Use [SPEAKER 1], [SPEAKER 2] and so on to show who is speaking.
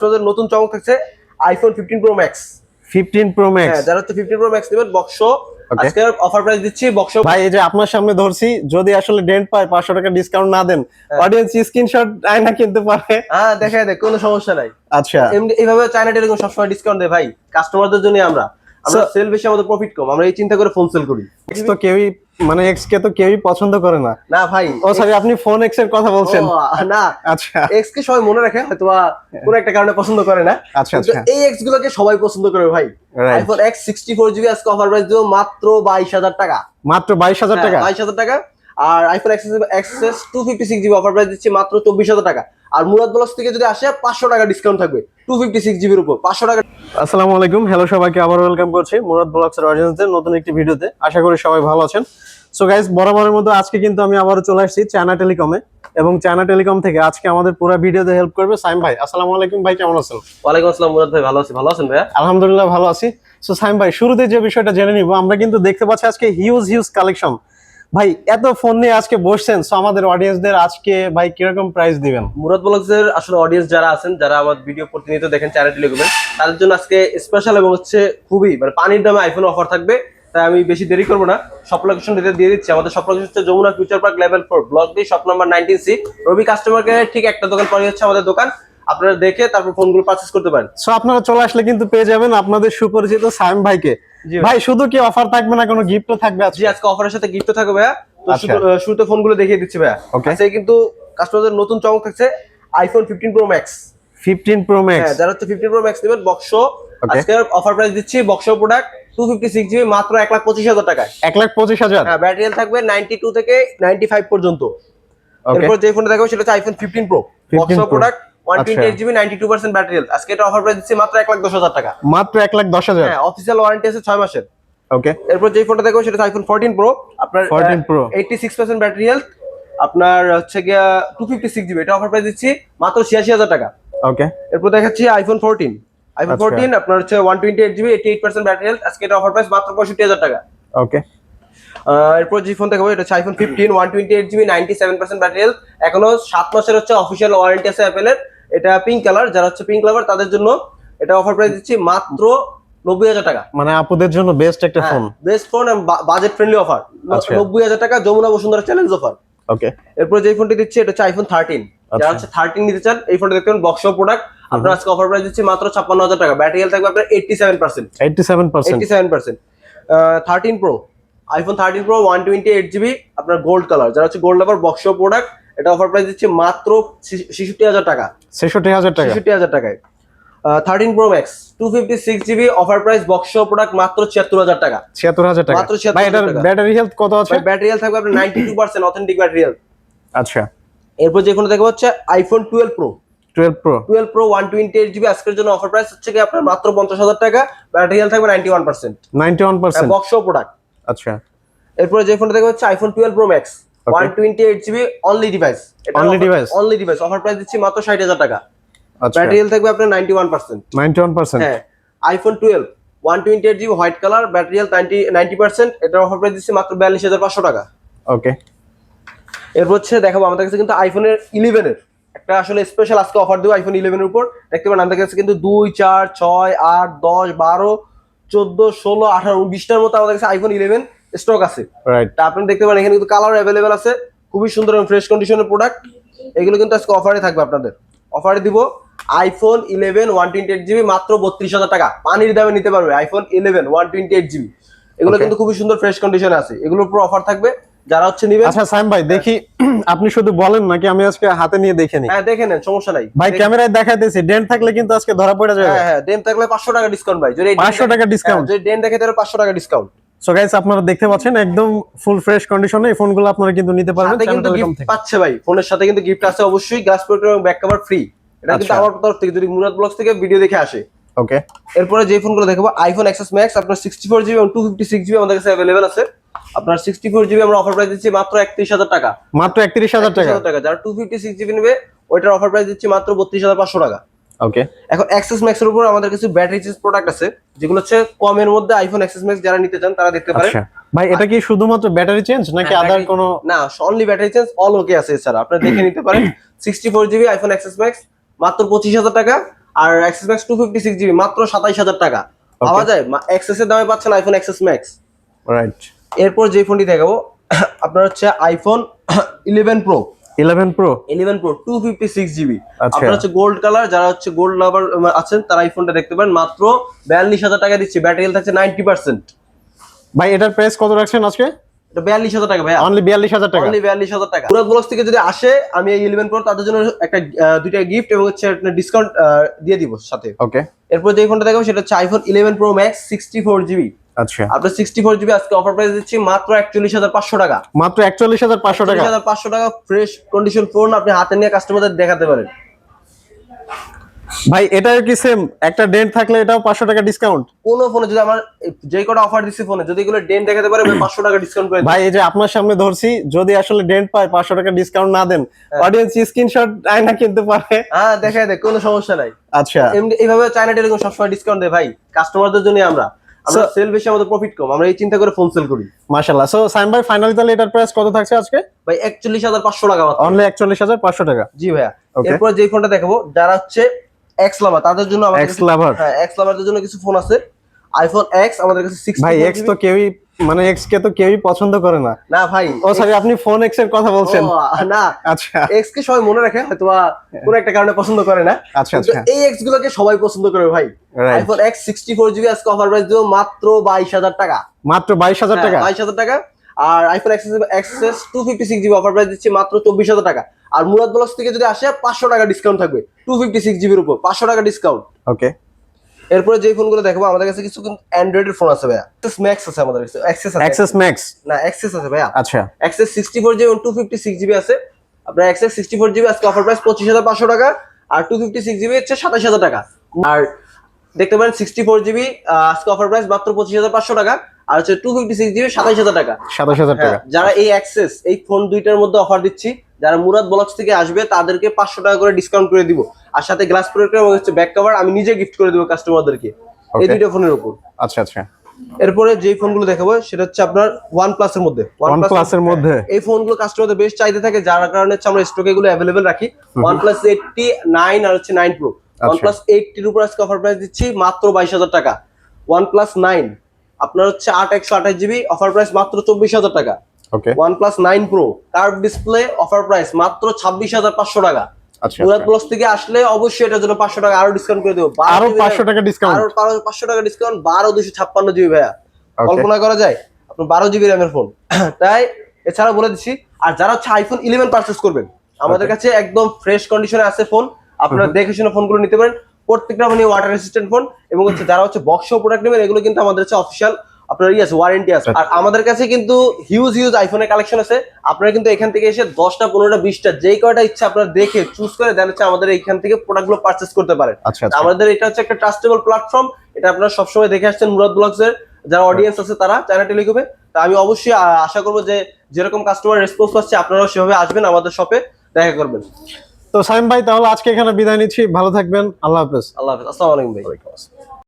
[SPEAKER 1] আপনাদের নতুন চমক থাকছে iPhone 15 pro max.
[SPEAKER 2] 15 pro max,
[SPEAKER 1] হ্যাঁ, যারা হচ্ছে 15 প্রো ম্যাক্স নেবেন বক্স আজকে অফার প্রাইস দিচ্ছি। বক্স
[SPEAKER 2] ভাই এই যে আপনার সামনে ধরছি, যদি আসলে ডেন্ট পায় 500 টাকা ডিসকাউন্ট না দেন, অডিয়েন্স স্ক্রিনশট আয়না কিনতে পারে।
[SPEAKER 1] হ্যাঁ, দেখাই দেখ, কোনো সমস্যা নাই।
[SPEAKER 2] আচ্ছা,
[SPEAKER 1] এমনি এইভাবে চায়না টেলিকম সবসময় ডিসকাউন্ট দেয় ভাই কাস্টমারদের জন্য। আমরা সেল বেশি, আমাদের প্রফিট কম, আমরা এই চিন্তা করে ফোন সেল করি।
[SPEAKER 2] এক্স তো কেউই মানে এক্স কে তো কেউই পছন্দ করে না।
[SPEAKER 1] না ভাই,
[SPEAKER 2] ও সরি, আপনি ফোন এক্স এর কথা বলছেন?
[SPEAKER 1] না,
[SPEAKER 2] আচ্ছা,
[SPEAKER 1] এক্স কে সবাই মনে রাখে, হয়তো কোনো একটা কারণে পছন্দ করে না।
[SPEAKER 2] আচ্ছা
[SPEAKER 1] কিন্তু
[SPEAKER 2] আচ্ছা,
[SPEAKER 1] এই এক্স গুলোকে সবাই পছন্দ করে ভাই।
[SPEAKER 2] Right.
[SPEAKER 1] আইফোন এক্স 64 জিবি আজকে অফার প্রাইস দিব মাত্র 22,000 টাকা।
[SPEAKER 2] মাত্র 22,000 টাকা?
[SPEAKER 1] 22,000 টাকা। আর iPhone XS 256 GB offer price দিচ্ছি মাত্র 24,000 টাকা। আর মুরাদ ব্লগস থেকে যদি আসে 500 টাকা ডিসকাউন্ট থাকবে 256 জিবির উপর 500 টাকা।
[SPEAKER 2] আসসালামু আলাইকুম, হ্যালো সবাইকে, আবার ওয়েলকাম করছি মুরাদ ব্লগস এর অডিয়েন্সদের নতুন একটি ভিডিওতে। আশা করি সবাই ভালো আছেন। সো গাইস, বরাবরের মতো আজকে কিন্তু আমি আবারও চলে আসছি চায়না টেলিকমে, এবং চায়না টেলিকম থেকে আজকে আমাদের পুরো ভিডিওতে হেল্প করবে সাইম ভাই। আসসালামু আলাইকুম ভাই, কেমন আছেন?
[SPEAKER 1] ওয়ালাইকুম আসসালাম মুরাদ ভাই, ভালো আছি। ভালো আছেন ভাই?
[SPEAKER 2] আলহামদুলিল্লাহ ভালো আছি। সো সাইম ভাই, শুরুতে যে বিষয়টা জেনে নিব, আমরা কিন্তু দেখতে পাচ্ছি আজকে হিউজ কালেকশন। ভাই এত ফোন নিয়ে আজকে বসছেন, সো আমাদের অডিয়েন্সদের আজকে ভাই কিরকম প্রাইস দিবেন?
[SPEAKER 1] মুরাদ ব্লগস এর আসলে অডিয়েন্স যারা আছেন, যারা আমার ভিডিও প্রতিনিয়ত দেখেন চায়না টেলিকমে, তাদের জন্য আজকে স্পেশাল এবং হচ্ছে খুবই মানে পানির দামে আইফোন অফার থাকবে। তাই আমি বেশি দেরি করবো না, সব লোকেশন দিয়ে দিচ্ছি। আমাদের সব লোকেশন হচ্ছে Jamuna future park level 4 block D shop number 19C। Robi customer care ঠিক একটা দোকান পরে হচ্ছে আমাদের দোকান। আপনারা দেখে তারপর ফোনগুলো পারচেজ করতে পারেন।
[SPEAKER 2] সো আপনারা চলে আসলে কিন্তু পেয়ে যাবেন আপনাদের সুপরিচিত সাইম ভাইকে। ভাই শুধু কি অফার থাকবে না, কোনো গিফটও থাকবে আজকে?
[SPEAKER 1] জি, আজকে অফারের সাথে গিফট থাকবে ভাইয়া। তো
[SPEAKER 2] আচ্ছা।
[SPEAKER 1] শুরুতে ফোনগুলো দেখিয়ে দিচ্ছি ভাইয়া। আচ্ছা, কিন্তু কাস্টমারদের নতুন চমক থাকছে iPhone 15 pro max.
[SPEAKER 2] 15 pro max,
[SPEAKER 1] হ্যাঁ, যারা হচ্ছে 15 প্রো ম্যাক্স নেবেন বক্স আজকে অফার প্রাইস দিচ্ছি। বক্স প্রোডাক্ট 256 জিবি মাত্র 1,25,000 টাকায়।
[SPEAKER 2] 1,25,000?
[SPEAKER 1] হ্যাঁ, ব্যাটারি হেলথ থাকবে 92 থেকে 95 পর্যন্ত। এরপর যে ফোনটা দেখাবো সেটা হচ্ছে iPhone 15 pro box product 128 GB 92% battery health. আজকে এটা অফার প্রাইস দিচ্ছি মাত্র 1,10,000 টাকা।
[SPEAKER 2] মাত্র 1,10,000?
[SPEAKER 1] হ্যাঁ, অফিশিয়াল ওয়ারেন্টি আছে 6 মাসের।
[SPEAKER 2] ওকে।
[SPEAKER 1] এরপর যে ফোনটা দেখাবো সেটা হচ্ছে আইফোন 14 প্রো। আপনার
[SPEAKER 2] 14 প্রো
[SPEAKER 1] 86% ব্যাটারি হেলথ, আপনার হচ্ছে গিয়া 256 জিবি। এটা অফার প্রাইস দিচ্ছি মাত্র 86,000 টাকা।
[SPEAKER 2] ওকে।
[SPEAKER 1] এরপর দেখাচ্ছি আইফোন 14। আইফোন 14 আপনার হচ্ছে 128 জিবি 88% ব্যাটারি হেলথ। আজকে এটা অফার প্রাইস মাত্র 65,000 টাকা।
[SPEAKER 2] ওকে।
[SPEAKER 1] এরপর যে ফোন দেখাবো এটা হচ্ছে আইফোন 15 128 জিবি 97% ব্যাটারি হেলথ। এখনো 7 মাসের হচ্ছে অফিশিয়াল ওয়ারেন্টি আছে অ্যাপেলের। এটা পিঙ্ক কালার, যারা হচ্ছে পিঙ্ক লাভার তাদের জন্য এটা অফার প্রাইস দিচ্ছি মাত্র 90,000 টাকা।
[SPEAKER 2] মানে আপুদের জন্য বেস্ট একটা ফোন,
[SPEAKER 1] বেস্ট ফোন এবং বাজেট ফ্রেন্ডলি অফার। 90,000 টাকা যমুনা বসুন্ধরা চ্যালেঞ্জ অফার।
[SPEAKER 2] ওকে।
[SPEAKER 1] এরপর যে ফোনটি দিচ্ছি এটা হচ্ছে আইফোন 13। যারা হচ্ছে 13 নিতে চান এই ফোনটা দেখতে পারেন, বক্স প্রোডাক্ট। আপনার আজকে অফার প্রাইস দিচ্ছি মাত্র 56,000 টাকা। ব্যাটারি হেলথ থাকবে আপনার 87%।
[SPEAKER 2] 87%।
[SPEAKER 1] 13 প্রো আইফোন 13 প্রো 128 জিবি আপনার গোল্ড কালার, যারা হচ্ছে গোল্ড লাভার বক্স প্রোডাক্ট। এটা অফার প্রাইস দিচ্ছি মাত্র 66,000 টাকা।
[SPEAKER 2] 66,000 টাকা?
[SPEAKER 1] 66,000 টাকায় 13 pro max 256 GB offer price box product মাত্র 76,000 টাকা।
[SPEAKER 2] 76,000 টাকা
[SPEAKER 1] মাত্র
[SPEAKER 2] ভাই। এটার ব্যাটারি হেলথ কত আছে?
[SPEAKER 1] ব্যাটারি হেলথ থাকবে আপনার 92% অথেন্টিক ব্যাটারি হেলথ।
[SPEAKER 2] আচ্ছা।
[SPEAKER 1] এরপর যে ফোনটা দেখবো হচ্ছে আইফোন 12 প্রো।
[SPEAKER 2] 12
[SPEAKER 1] প্রো 128 জিবি আজকের জন্য অফার প্রাইস হচ্ছে কি আপনার মাত্র 50,000 টাকা। ব্যাটারি হেলথ থাকবে 91%।
[SPEAKER 2] 91%
[SPEAKER 1] বক্স প্রোডাক্ট।
[SPEAKER 2] আচ্ছা।
[SPEAKER 1] এরপর যে ফোনটা দেখবো হচ্ছে iPhone 12 pro max 128 GB only device. Only device offer price দিচ্ছি মাত্র 60,000 টাকা।
[SPEAKER 2] আচ্ছা।
[SPEAKER 1] ব্যাটারি হেলথ থাকবে আপনার 91%।
[SPEAKER 2] 91%?
[SPEAKER 1] হ্যাঁ, iPhone 12 128 GB white colour, battery health 90%। এটা অফার প্রাইস দিচ্ছি মাত্র 42,500 টাকা।
[SPEAKER 2] ওকে।
[SPEAKER 1] এরপর হচ্ছে দেখাবো আমাদের কাছে কিন্তু আইফোনের 11 এর একটা আসলে স্পেশাল আজকে অফার দেবো আইফোন 11 এর উপর। দেখতে পারেন আমাদের কাছে কিন্তু 2 4 6 8 10 12 14 16 18 19টার মতো আমাদের কাছে আইফোন 11 স্টক আছে।
[SPEAKER 2] রাইট।
[SPEAKER 1] তা আপনি দেখতে পারেন এখানে কিন্তু কালার অ্যাভেলেবেল আছে, খুবই সুন্দর এবং ফ্রেশ কন্ডিশনের প্রোডাক্ট। এগুলো কিন্তু আজকে অফারে থাকবে আপনাদের। অফারে দিব আইফোন 11 128 জিবি মাত্র 32,000 টাকা। পানির দামে নিতে পারবে আইফোন 11 128 জিবি। এগুলো কিন্তু খুবই সুন্দর ফ্রেশ কন্ডিশনে আছে, এগুলোর উপর অফার থাকবে যারা হচ্ছে নিবেন।
[SPEAKER 2] আচ্ছা সাইম ভাই, দেখি আপনি শুধু বলেন নাকি আমি আজকে হাতে নিয়ে দেখে নিই?
[SPEAKER 1] হ্যাঁ, দেখে নেন, সমস্যা নাই
[SPEAKER 2] ভাই। ক্যামেরায় দেখাইতেছি, ডেন্ট থাকলে কিন্তু আজকে ধরা পড়ে যাবে।
[SPEAKER 1] হ্যাঁ, ডেন থাকলে 500 টাকা ডিসকাউন্ট ভাই। যদি
[SPEAKER 2] 500 টাকা ডিসকাউন্ট?
[SPEAKER 1] যদি ডেন দেখে তাহলে 500 টাকা ডিসকাউন্ট।
[SPEAKER 2] সো গাইস, আপনারা দেখতে পাচ্ছেন একদম ফুল ফ্রেশ কন্ডিশনে এই ফোনগুলো আপনারা কিন্তু নিতে পারবেন
[SPEAKER 1] সাথে কিন্তু গিফট পাচ্ছে ভাই। ফোনের সাথে কিন্তু গিফট আছে অবশ্যই, গ্লাস প্রোটেক্টর এবং ব্যাক কভার ফ্রি। এটা কিন্তু আমার তরফ থেকে, যদি মুরাদ ব্লগস থেকে ভিডিও দেখে আসে।
[SPEAKER 2] ওকে।
[SPEAKER 1] এরপরে যে ফোনগুলো দেখাবো আইফোন এক্সএস ম্যাক্স আপনার 64 জিবি এবং 256 জিবি আমাদের কাছে अवेलेबल আছে। আপনার 64 জিবি আমরা অফার প্রাইস দিচ্ছি মাত্র 31,000 টাকা।
[SPEAKER 2] মাত্র 31,000 টাকা?
[SPEAKER 1] যারা 256 জিবি নেবে ওইটার অফার প্রাইস দিচ্ছি মাত্র 32,500 টাকা।
[SPEAKER 2] ওকে।
[SPEAKER 1] এখন এক্সএস ম্যাক্স এর উপর আমাদের কিছু ব্যাটারি চেঞ্জ প্রোডাক্ট আছে, যেগুলো হচ্ছে কমের মধ্যে আইফোন এক্সএস ম্যাক্স যারা নিতে চান তারা দেখতে পারেন।
[SPEAKER 2] আচ্ছা ভাই, এটা কি শুধুমাত্র ব্যাটারি চেঞ্জ নাকি আদার কোনো?
[SPEAKER 1] না, অনলি ব্যাটারি চেঞ্জ, অল ওকে আছে। এছাড়া আপনারা দেখে নিতে পারেন 64 জিবি আইফোন এক্সএস ম্যাক্স মাত্র 25,000 টাকা। আর এক্সএস ম্যাক্স 256GB মাত্র 27000 টাকা পাওয়া যায়। এক্সএস এর দামে পাচ্ছেন আইফোন এক্সএস ম্যাক্স।
[SPEAKER 2] রাইট।
[SPEAKER 1] এরপর যে ফোনটি দেখাবো আপনার হচ্ছে আইফোন 11 প্রো।
[SPEAKER 2] 11 pro
[SPEAKER 1] 256GB।
[SPEAKER 2] আচ্ছা।
[SPEAKER 1] আপনার হচ্ছে গোল্ড কালার, যারা হচ্ছে গোল্ড লাভার আছেন তারা এই ফোনটা দেখতে পারেন, মাত্র 42000 টাকা দিচ্ছি। ব্যাটারি হেলথ আছে 90%।
[SPEAKER 2] ভাই এটার প্রাইস কত রাখছেন আজকে?
[SPEAKER 1] এটা 42000 টাকা ভাইয়া,
[SPEAKER 2] অনলি 42000 টাকা।
[SPEAKER 1] অনলি 42000 টাকা। মুরাদ ব্লগস থেকে যদি আসে আমি এই 11 প্রো তাদের জন্য একটা দুইটা গিফট এবং হচ্ছে ডিসকাউন্ট দিয়ে দিব সাথে।
[SPEAKER 2] ওকে।
[SPEAKER 1] এরপর যে ফোনটা দেখাবো সেটা হচ্ছে আইফোন 11 প্রো ম্যাক্স 64GB।
[SPEAKER 2] আচ্ছা,
[SPEAKER 1] আপনার 64GB আজকে অফার প্রাইস দিচ্ছি মাত্র 41500 টাকা।
[SPEAKER 2] মাত্র 41500 টাকা।
[SPEAKER 1] 41500 টাকা ফ্রেশ কন্ডিশন ফোন আপনি হাতে নিয়ে কাস্টমারদের দেখাতে পারেন।
[SPEAKER 2] ভাই এটাও কি সেম, একটা ডেন্ট থাকলে এটাও 500 টাকা ডিসকাউন্ট?
[SPEAKER 1] কোন ফোনে যদি আমার যে কটা অফার দিচ্ছি ফোনে যদি এগুলো ডেন্ট দেখাতে পারে 500 টাকা ডিসকাউন্ট করে দিই।
[SPEAKER 2] ভাই এই যে আপনার সামনে ধরছি, যদি আসলে ডেন্ট পায় 500 টাকা ডিসকাউন্ট না দেন, অডিয়েন্স স্ক্রিনশট আয়না কিনতে পারে।
[SPEAKER 1] হ্যাঁ দেখায় দেখ, কোনো সমস্যা নাই।
[SPEAKER 2] আচ্ছা,
[SPEAKER 1] এমনি এইভাবে চায়না টেলিকম সবসময় ডিসকাউন্ট দেয় ভাই কাস্টমারদের জন্য। আমরা সেল বেশি, আমাদের প্রফিট কম, আমরা এই চিন্তা করে ফোন সেল করি।
[SPEAKER 2] মাশাআল্লাহ। সো সাইম ভাই ফাইনালি তাহলে এটার প্রাইস কত থাকছে আজকে?
[SPEAKER 1] ভাই 41500 টাকা মাত্র।
[SPEAKER 2] অনলি 41500 টাকা।
[SPEAKER 1] জি ভাইয়া।
[SPEAKER 2] Okay.
[SPEAKER 1] এরপর যে ফোনটা দেখাবো যারা হচ্ছে এক্স লাভার তাদের জন্য আমাদের
[SPEAKER 2] এক্স লাভার।
[SPEAKER 1] হ্যাঁ এক্স লাভারদের জন্য কিছু ফোন আছে। আইফোন এক্স আমাদের কাছে 64GB।
[SPEAKER 2] ভাই এক্স তো কেউই, মানে এক্স কে তো কেউই পছন্দ করে না।
[SPEAKER 1] না ভাই,
[SPEAKER 2] ও সরি, আপনি ফোন এক্স এর কথা বলছেন।
[SPEAKER 1] ও, না
[SPEAKER 2] আচ্ছা
[SPEAKER 1] এক্স কে সবাই মনে রাখে হয়তো কোনো একটা কারণে পছন্দ করে না।
[SPEAKER 2] আচ্ছা
[SPEAKER 1] কিন্তু
[SPEAKER 2] আচ্ছা।
[SPEAKER 1] এই এক্স গুলোকে সবাই পছন্দ করে ভাই।
[SPEAKER 2] Right.
[SPEAKER 1] আইফোন এক্স 64GB আজকে অফার প্রাইস দিব মাত্র 22000 টাকা।
[SPEAKER 2] মাত্র 22000 টাকা।
[SPEAKER 1] 22000 টাকা। আর iPhone XS 256GB offer price দিচ্ছি মাত্র 24000 টাকা। আর মুরাদ ব্লগস থেকে যদি আসে 500 টাকা ডিসকাউন্ট থাকবে 256GB এর উপর 500 টাকা ডিসকাউন্ট।
[SPEAKER 2] ওকে।
[SPEAKER 1] এরপরে যে ফোনগুলো দেখাবো আমাদের কাছে কিছু অ্যান্ড্রয়েড এর ফোন আছে ভাইয়া। এক্সএস ম্যাক্স আছে আমাদের কাছে। এক্সএস আছে,
[SPEAKER 2] এক্সএস ম্যাক্স
[SPEAKER 1] না এক্সএস আছে ভাইয়া।
[SPEAKER 2] আচ্ছা।
[SPEAKER 1] এক্সএস 64GB এবং 256GB আছে। আপনার এক্সএস 64GB আজকে অফার প্রাইস 25500 টাকা। আর 256GB হচ্ছে 27000 টাকা। আর দেখতে পারেন 64GB আজকে অফার প্রাইস মাত্র 25500 টাকা। আর হচ্ছে 256GB 27000 টাকা।
[SPEAKER 2] 27000 টাকা।
[SPEAKER 1] যারা এই অ্যাক্সেস এই ফোন দুইটার মধ্যে অফার দিচ্ছি, যারা মুরাদ ব্লগস থেকে আসবে তাদেরকে 500 টাকা করে ডিসকাউন্ট করে দিব। আর সাথে গ্লাস প্রোটেক্টর এবং হচ্ছে ব্যাক কভার আমি নিজে গিফট করে দিব কাস্টমারদেরকে এই দুইটা ফোনের উপর।
[SPEAKER 2] আচ্ছা আচ্ছা।
[SPEAKER 1] এরপরে যে ফোনগুলো দেখাবো সেটা হচ্ছে আপনার OnePlus এর মধ্যে।
[SPEAKER 2] OnePlus এর মধ্যে
[SPEAKER 1] এই ফোনগুলো কাস্টমারদের বেশ চাইতে থাকে, যার কারণে হচ্ছে আমরা স্টকে এগুলো अवेलेबल রাখি। OnePlus 80, 9 আর হচ্ছে 9 Pro। OnePlus 80 এর উপর আজকে অফার প্রাইস দিচ্ছি মাত্র 22000 টাকা। OnePlus 9 আপনার হচ্ছে 8 128GB অফার প্রাইস মাত্র 24000 টাকা।
[SPEAKER 2] ওকে।
[SPEAKER 1] OnePlus 9 Pro curve display offer price মাত্র 26500 টাকা।
[SPEAKER 2] আচ্ছা।
[SPEAKER 1] মুরাদ ব্লগস থেকে আসলে অবশ্যই এটার জন্য 500 টাকা আরো ডিসকাউন্ট করে দেব।
[SPEAKER 2] আরো 500 টাকা ডিসকাউন্ট।
[SPEAKER 1] আরো 500 টাকা ডিসকাউন্ট। 12256GB ভাইয়া,
[SPEAKER 2] Okay.
[SPEAKER 1] কল্পনা করা যায়? আপনার 12GB র্যামের ফোন। তাই এছাড়া বলে দিচ্ছি, আর যারা হচ্ছে আইফোন 11 পারচেজ করবেন আমাদের কাছে একদম ফ্রেশ কন্ডিশনে আছে ফোন। আপনারা দেখে শুনে ফোনগুলো নিতে পারেন। প্রত্যেকটা মানে ওয়াটার রেসিস্ট্যান্ট ফোন। এবং হচ্ছে যারা হচ্ছে বক্স প্রোডাক্ট নেবেন এগুলো কিন্তু আমাদের হচ্ছে অফিশিয়াল আপনার আছে, ওয়ারেন্টি আছে। আর আমাদের কাছে কিন্তু হিউজ আইফোনের কালেকশন আছে। আপনারা কিন্তু এখান থেকে এসে 10টা 15টা 20টা যেই কয়টা ইচ্ছা আপনারা দেখে চুজ করে দেন হচ্ছে আমাদের এখান থেকে প্রোডাক্টগুলো পারচেজ করতে পারেন।
[SPEAKER 2] আচ্ছা আচ্ছা।
[SPEAKER 1] আমাদের এটা হচ্ছে একটা ট্রাস্টেবল প্ল্যাটফর্ম। এটা আপনারা সবসময় দেখে আসছেন মুরাদ ব্লগস এর যারা অডিয়েন্স আছে তারা চায়না টেলিকমে। তা আমি অবশ্যই আশা করবো যে যেরকম কাস্টমার রেসপন্স পাচ্ছে আপনারাও সেভাবে আসবেন আমাদের শপে দেখা করবেন।
[SPEAKER 2] তো সাইম ভাই তাহলে আজকে এখানে বিদায় নিচ্ছি, ভালো থাকবেন, আল্লাহ হাফেজ।
[SPEAKER 1] আল্লাহ হাফেজ, আসসালামু আলাইকুম ভাই।